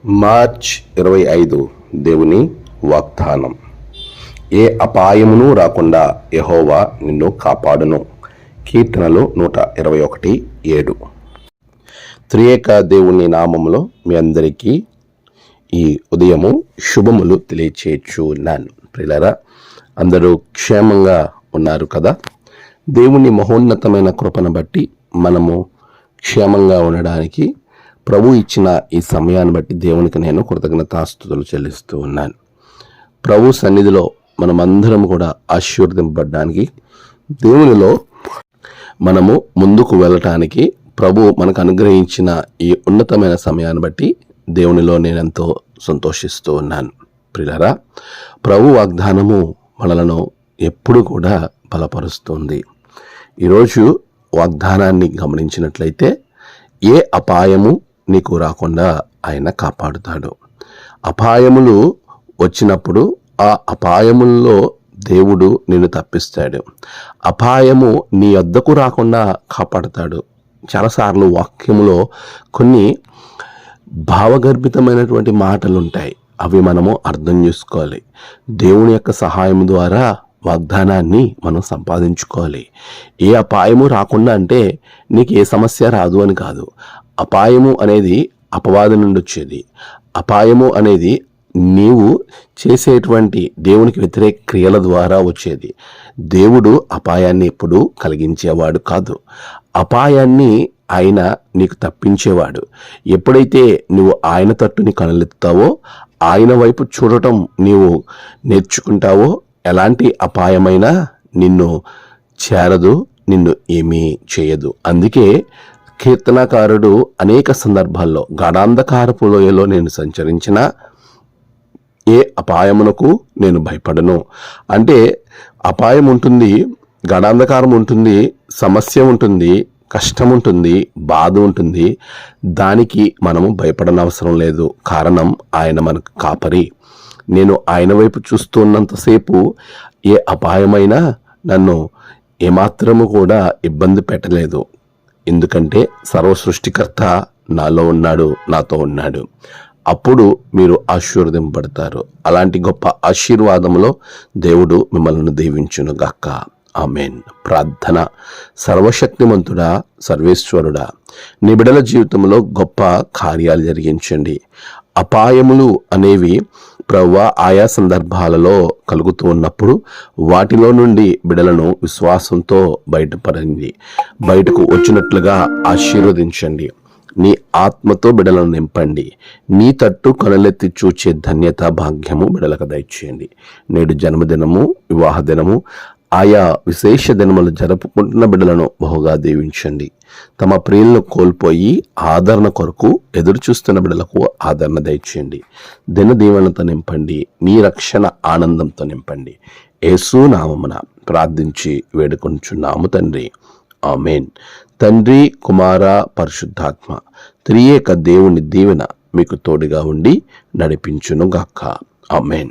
March 25 దేవుని వాగ్దానం. ఏ అపాయమును రాకుండా యెహోవా నిన్ను కాపాడును. కీర్తనలు 121:7. త్రియేక దేవుని నామములో మీ అందరికీ ఈ ఉదయము శుభములు తెలియచేయుచున్నాను. ప్రియులారా, అందరూ క్షేమంగా ఉన్నారు కదా? దేవుని మహోన్నతమైన కృపను బట్టి మనము క్షేమంగా ఉండడానికి ప్రభు ఇచ్చిన ఈ సమయాన్ని బట్టి దేవునికి నేను కృతజ్ఞతాస్తుతులు చెల్లిస్తూ ఉన్నాను. ప్రభు సన్నిధిలో మనమందరం కూడా ఆశీర్వదింపబడడానికి, దేవునిలో మనము ముందుకు వెళ్ళటానికి ప్రభు మనకు అనుగ్రహించిన ఈ ఉన్నతమైన సమయాన్ని బట్టి దేవునిలో నేనెంతో సంతోషిస్తూ ఉన్నాను. ప్రియులారా, ప్రభు వాగ్దానము మనలను ఎప్పుడు కూడా బలపరుస్తుంది. ఈరోజు వాగ్దానాన్ని గమనించినట్లయితే, ఏ అపాయము నీకు రాకుండా ఆయన కాపాడుతాడు. అపాయములు వచ్చినప్పుడు ఆ అపాయముల్లో దేవుడు నిన్ను తప్పిస్తాడు. అపాయము నీ వద్దకు రాకుండా కాపాడుతాడు. చాలాసార్లు వాక్యములో కొన్ని భావగర్భితమైనటువంటి మాటలు ఉంటాయి. అవి మనము అర్థం చేసుకోవాలి. దేవుని యొక్క సహాయం ద్వారా వాగ్దానాన్ని మనం సంపాదించుకోవాలి. ఏ అపాయము రాకుండా అంటే నీకు ఏ సమస్య రాదు అని కాదు. అపాయము అనేది అపవాదం నుండి వచ్చేది. అపాయము అనేది నీవు చేసేటువంటి దేవునికి వ్యతిరేక క్రియల ద్వారా వచ్చేది. దేవుడు అపాయాన్ని ఎప్పుడూ కలిగించేవాడు కాదు. అపాయాన్ని ఆయన నీకు తప్పించేవాడు. ఎప్పుడైతే నువ్వు ఆయన తట్టుని కనులెత్తుతావో, ఆయన వైపు చూడటం నీవు నేర్చుకుంటావో, ఎలాంటి అపాయమైనా నిన్ను చేరదు, నిన్ను ఏమీ చేయదు. అందుకే కీర్తనకారుడు అనేక సందర్భాల్లో గాఢాంధకారపు లోయలో నేను సంచరించిన ఏ అపాయమునకు నేను భయపడను అంటే, అపాయం ఉంటుంది, గాఢాంధకారం ఉంటుంది, సమస్య ఉంటుంది, కష్టం ఉంటుంది, బాధ ఉంటుంది. దానికి మనము భయపడనవసరం లేదు. కారణం ఆయన మనకు కాపరి. నేను ఆయన వైపు చూస్తున్నంతసేపు ఏ అపాయమైనా నన్ను ఏమాత్రము కూడా ఇబ్బంది పెట్టలేదు. ఎందుకంటే సర్వ సృష్టికర్త నాలో ఉన్నాడు, నాతో ఉన్నాడు. అప్పుడు మీరు ఆశీర్వదింపబడతారు. అలాంటి గొప్ప ఆశీర్వాదములో దేవుడు మిమ్మల్ని దీవించును గాక. ఆమేన్. ప్రార్థన. సర్వశక్తిమంతుడా, సర్వేశ్వరుడా, నీ బిడ్డల జీవితంలో గొప్ప కార్యాలు జరిగించండి. అపాయములు అనేవి ప్రభువా ఆయా సందర్భాలలో కలుగుతూ ఉన్నప్పుడు వాటిలో నుండి బిడలను విశ్వాసంతో బయటకు వచ్చినట్లుగా ఆశీర్వదించండి. నీ ఆత్మతో బిడలను నింపండి. నీ తట్టు కనులెత్తి చూచే ధన్యత, భాగ్యము బిడలకు దయచేయండి. నేడు జన్మదినము, వివాహ దినము, ఆయా విశేష దినములు జరుపుకుంటున్న బిడ్డలను బహుగా దీవించండి. తమ ప్రియులను కోల్పోయి ఆదరణ కొరకు ఎదురు చూస్తున్న బిడ్డలకు ఆదరణ దయచేయండి. దిన దీవెనతో నింపండి. నీ రక్షణ ఆనందంతో నింపండి. యేసు నామమున ప్రార్థించి వేడుకొంచున్నాము తండ్రి. ఆమేన్. తండ్రి, కుమార, పరిశుద్ధాత్మ త్రియేక దేవుని దీవెన మీకు తోడుగా ఉండి నడిపించును గాక. ఆమేన్.